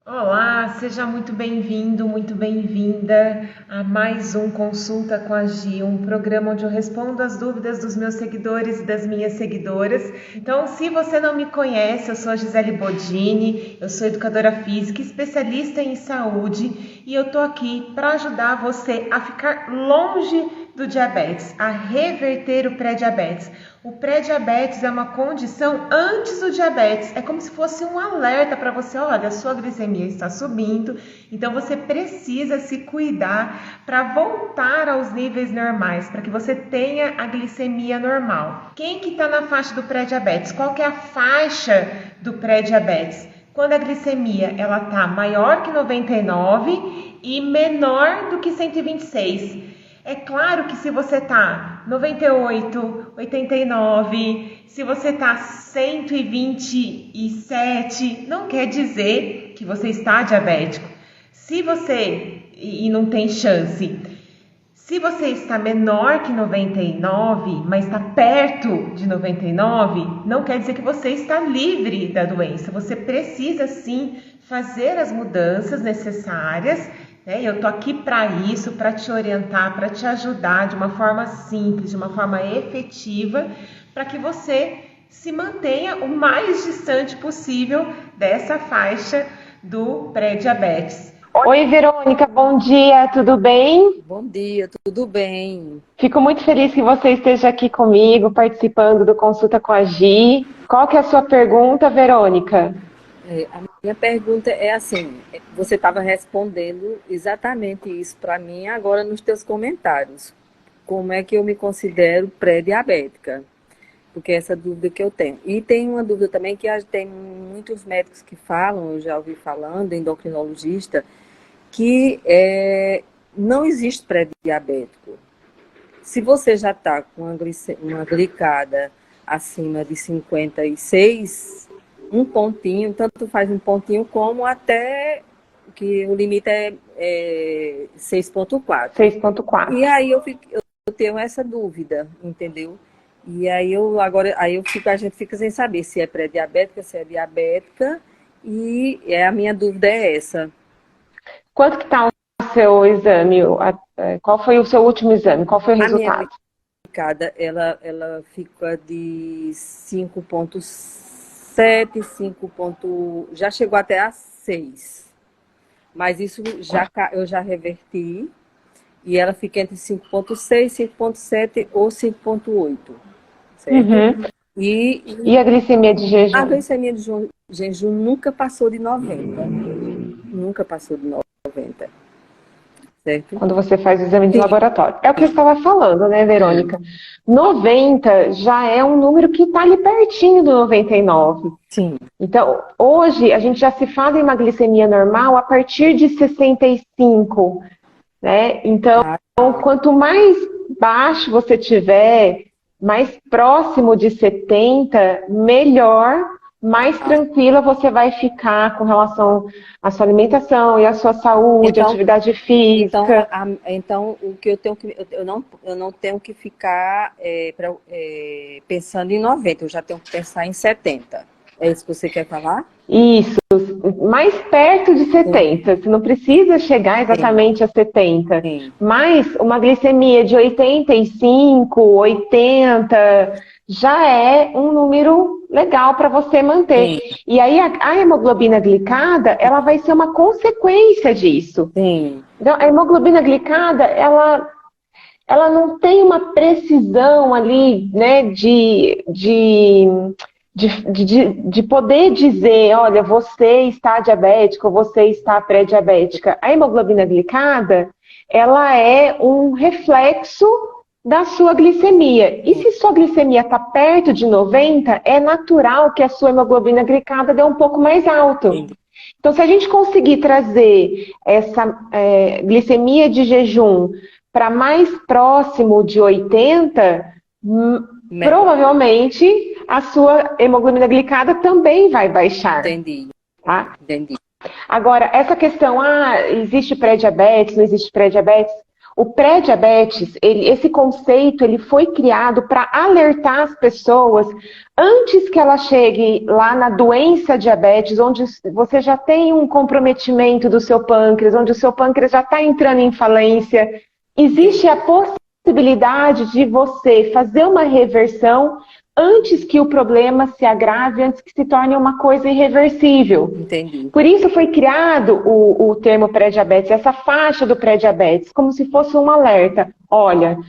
Olá, seja muito bem-vindo, muito bem-vinda a mais um Consulta com a Gi, um programa onde eu respondo as dúvidas dos meus seguidores e das minhas seguidoras. Então, se você não me conhece, eu sou a Gisele Bodini, eu sou educadora física, especialista em saúde e eu tô aqui para ajudar você a ficar longe do diabetes, a reverter o pré-diabetes. O pré-diabetes é uma condição antes do diabetes, é como se fosse um alerta para você, olha, a sua glicemia está subindo, então você precisa se cuidar para voltar aos níveis normais, para que você tenha a glicemia normal. Quem que está na faixa do pré-diabetes? Qual que é a faixa do pré-diabetes? Quando a glicemia ela está maior que 99 e menor do que 126. É claro que se você tá 98, 89, se você tá 127, não quer dizer que você está diabético. Se você, e não tem chance, se você está menor que 99, mas está perto de 99, não quer dizer que você está livre da doença. Você precisa sim fazer as mudanças necessárias. Eu tô aqui para isso, para te orientar, para te ajudar de uma forma simples, de uma forma efetiva, para que você se mantenha o mais distante possível dessa faixa do pré-diabetes. Oi, Verônica, bom dia, tudo bem? Bom dia, tudo bem? Fico muito feliz que você esteja aqui comigo, participando do Consulta com a Gi. Qual que é a sua pergunta, Verônica? A minha pergunta é assim, você estava respondendo exatamente isso para mim agora nos teus comentários. Como é que eu me considero pré-diabética? Porque essa dúvida que eu tenho. E tem uma dúvida também que tem muitos médicos que falam, eu já ouvi falando, endocrinologista, que não existe pré-diabético. Se você já está com uma glicada acima de 56, um pontinho, tanto faz um pontinho como até que o limite é 6,4. 6,4. E aí eu tenho essa dúvida, entendeu? E aí a gente fica sem saber se é pré-diabética, se é diabética, e a minha dúvida é essa. Quanto que está o seu exame? Qual foi o seu último exame? Qual foi o A minha resultado? glicada, ela fica de 5,7, 5, já chegou até a 6. Mas isso eu já reverti e ela fica entre 5,6, 5,7 ou 5,8, certo? Uhum. E a glicemia de a jejum? glicemia de jejum nunca passou de 90. Nunca passou de 90, certo? Quando você faz o exame de Sim, laboratório. É o que eu estava falando, né, Verônica? 90 já é um número que está ali pertinho do 99. sim. Então, hoje a gente já se fala em uma glicemia normal a partir de 65, né? Então, quanto mais baixo você tiver, mais próximo de 70, melhor, mais tranquila você vai ficar com relação à sua alimentação e à sua saúde, Então, atividade física. então o que eu tenho que eu não tenho que ficar pensando em 90, eu já tenho que pensar em 70. É isso que você quer falar? Isso, mais perto de 70. Você não precisa chegar Sim, exatamente a 70, sim, mas uma glicemia de 85, 80 já é um número legal para você manter. sim, E aí a hemoglobina glicada, ela vai ser uma consequência disso. sim, Então, a hemoglobina glicada, ela não tem uma precisão ali, né, de poder dizer, olha, você está diabético ou você está pré-diabética. A hemoglobina glicada, ela é um reflexo da sua glicemia. E se sua glicemia está perto de 90, é natural que a sua hemoglobina glicada dê um pouco mais alto. sim. Então, se a gente conseguir trazer essa glicemia de jejum para mais próximo de 80, Melhor. provavelmente a sua hemoglobina glicada também vai baixar, Entendi, tá? entendi. Agora, essa questão, existe pré-diabetes, não existe pré-diabetes? O pré-diabetes, esse conceito, ele foi criado para alertar as pessoas antes que ela chegue lá na doença diabetes, onde você já tem um comprometimento do seu pâncreas, onde o seu pâncreas já está entrando em falência. Existe a possibilidade de você fazer uma reversão antes que o problema se agrave, antes que se torne uma coisa irreversível. Entendi. Por isso foi criado o termo pré-diabetes, essa faixa do pré-diabetes, como se fosse um alerta. Olha,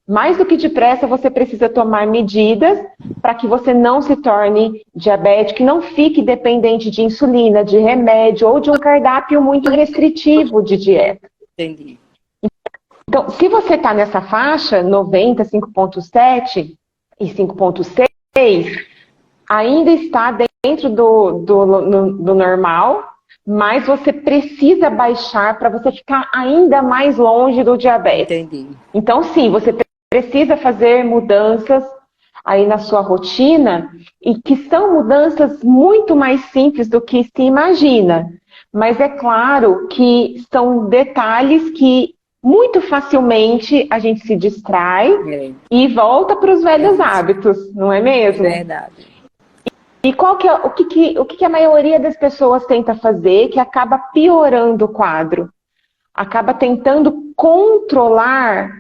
mais do que depressa você precisa tomar medidas para que você não se torne diabético, que não fique dependente de insulina, de remédio ou de um cardápio muito restritivo de dieta. Entendi. Então, se você está nessa faixa, 90, 5,7 e 5,6, ainda está dentro do normal, mas você precisa baixar para você ficar ainda mais longe do diabetes. Entendi. Então, sim, você precisa fazer mudanças aí na sua rotina, e que são mudanças muito mais simples do que se imagina. Mas é claro que são detalhes que muito facilmente a gente se distrai e volta para os velhos hábitos, não é mesmo? Verdade. E o que a maioria das pessoas tenta fazer, que acaba piorando o quadro? Acaba tentando controlar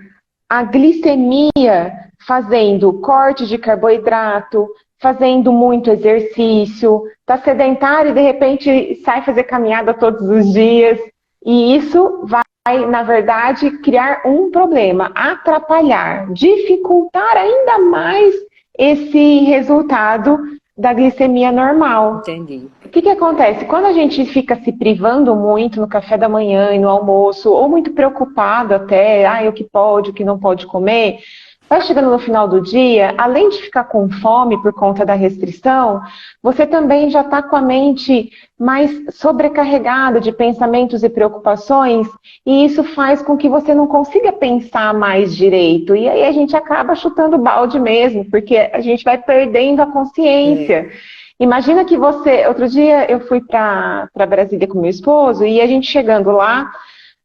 a glicemia, fazendo corte de carboidrato, fazendo muito exercício, está sedentário e de repente sai fazer caminhada todos os dias. E isso vai, na verdade, criar um problema, atrapalhar, dificultar ainda mais esse resultado da glicemia normal. Entendi. O que acontece? Quando a gente fica se privando muito no café da manhã e no almoço, ou muito preocupado até, o que pode, o que não pode comer, vai chegando no final do dia, além de ficar com fome por conta da restrição, você também já está com a mente mais sobrecarregada de pensamentos e preocupações, e isso faz com que você não consiga pensar mais direito. E aí a gente acaba chutando balde mesmo, porque a gente vai perdendo a consciência. Imagina que outro dia eu fui para Brasília com meu esposo, e a gente chegando lá,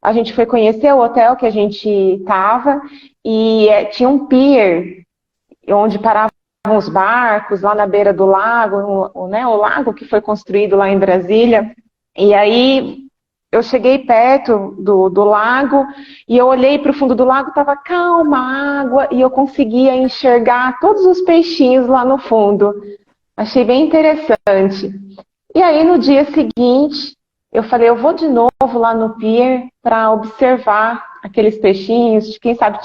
a gente foi conhecer o hotel que a gente estava, e tinha um pier, onde paravam os barcos, lá na beira do lago, o lago que foi construído lá em Brasília. E aí eu cheguei perto do lago, e eu olhei para o fundo do lago, estava calma a água, e eu conseguia enxergar todos os peixinhos lá no fundo. Achei bem interessante. E aí no dia seguinte, eu falei, eu vou de novo lá no pier para observar aqueles peixinhos, quem sabe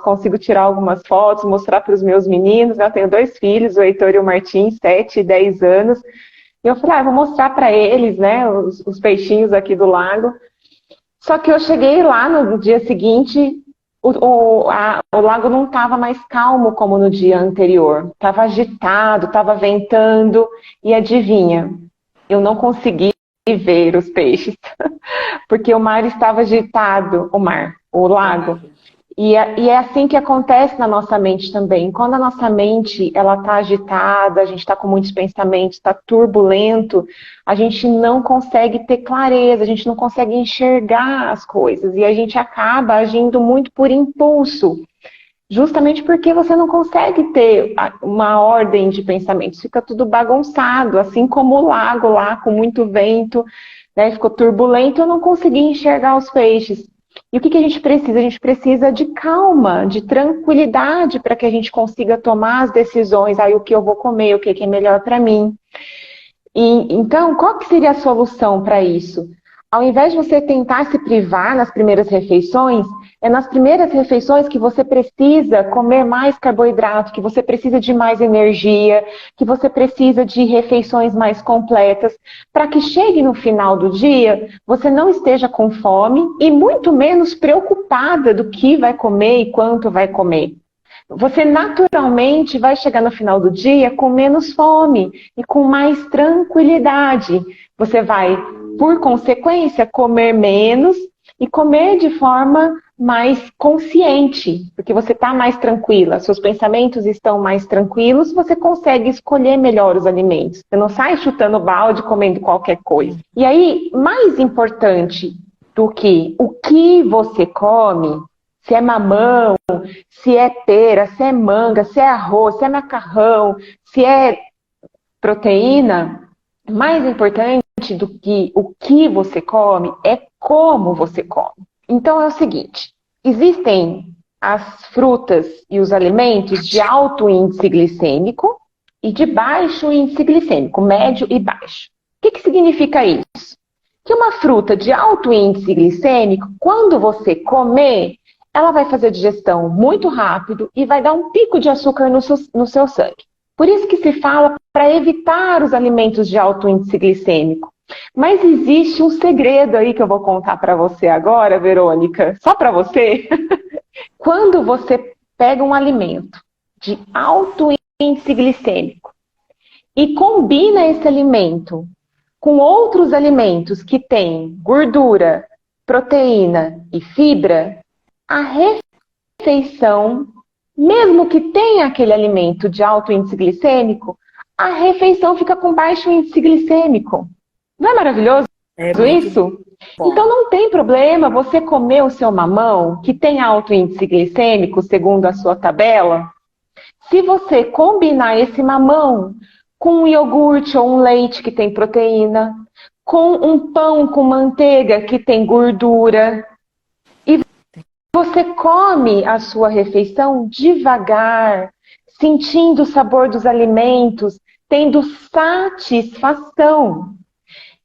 consigo tirar algumas fotos, mostrar para os meus meninos, né? Eu tenho 2 filhos, o Heitor e o Martim, 7 e 10 anos. E eu falei, vou mostrar para eles, né, os peixinhos aqui do lago. Só que eu cheguei lá no dia seguinte, o lago não estava mais calmo como no dia anterior. Estava agitado, estava ventando, e adivinha, eu não consegui ver os peixes, porque o mar estava agitado, o lago. E é assim que acontece na nossa mente também. Quando a nossa mente está agitada, a gente está com muitos pensamentos, está turbulento, a gente não consegue ter clareza, a gente não consegue enxergar as coisas, e a gente acaba agindo muito por impulso. Justamente porque você não consegue ter uma ordem de pensamentos, fica tudo bagunçado, assim como o lago lá, com muito vento, né, ficou turbulento, eu não consegui enxergar os peixes. E o que a gente precisa? A gente precisa de calma, de tranquilidade, para que a gente consiga tomar as decisões, o que eu vou comer, o que é melhor para mim. E então, qual que seria a solução para isso? Ao invés de você tentar se privar nas primeiras refeições, é nas primeiras refeições que você precisa comer mais carboidrato, que você precisa de mais energia, que você precisa de refeições mais completas, para que chegue no final do dia, você não esteja com fome e muito menos preocupada do que vai comer e quanto vai comer. Você naturalmente vai chegar no final do dia com menos fome e com mais tranquilidade. Você vai, por consequência, comer menos e comer de forma mais consciente, porque você está mais tranquila, seus pensamentos estão mais tranquilos, você consegue escolher melhor os alimentos. Você não sai chutando balde, comendo qualquer coisa. E aí, mais importante do que o que você come, se é mamão, se é pera, se é manga, se é arroz, se é macarrão, se é proteína, mais importante do que o que você come é como você come. Então é o seguinte, existem as frutas e os alimentos de alto índice glicêmico e de baixo índice glicêmico, médio e baixo. O que significa isso? Que uma fruta de alto índice glicêmico, quando você comer, ela vai fazer a digestão muito rápido e vai dar um pico de açúcar no seu sangue. Por isso que se fala para evitar os alimentos de alto índice glicêmico. Mas existe um segredo aí que eu vou contar para você agora, Verônica, só para você. Quando você pega um alimento de alto índice glicêmico e combina esse alimento com outros alimentos que têm gordura, proteína e fibra, a refeição, mesmo que tenha aquele alimento de alto índice glicêmico, a refeição fica com baixo índice glicêmico. Não é maravilhoso isso? Bom. Então não tem problema você comer o seu mamão, que tem alto índice glicêmico, segundo a sua tabela, se você combinar esse mamão com um iogurte ou um leite que tem proteína, com um pão com manteiga que tem gordura, e você come a sua refeição devagar, sentindo o sabor dos alimentos, tendo satisfação.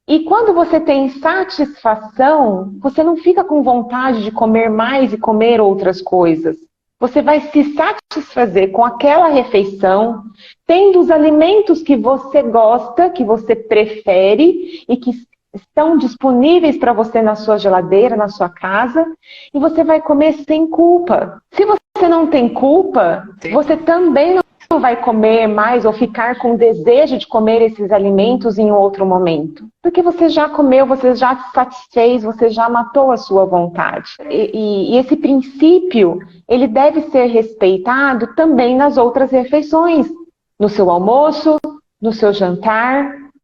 E quando você tem satisfação, você não fica com vontade de comer mais e comer outras coisas. Você vai se satisfazer com aquela refeição, tendo os alimentos que você gosta, que você prefere e que estão disponíveis para você na sua geladeira, na sua casa, e você vai comer sem culpa. Se você não tem culpa, você também não vai comer mais ou ficar com desejo de comer esses alimentos em outro momento. Porque você já comeu, você já se satisfez, você já matou a sua vontade. E esse princípio, ele deve ser respeitado também nas outras refeições. No seu almoço, no seu jantar,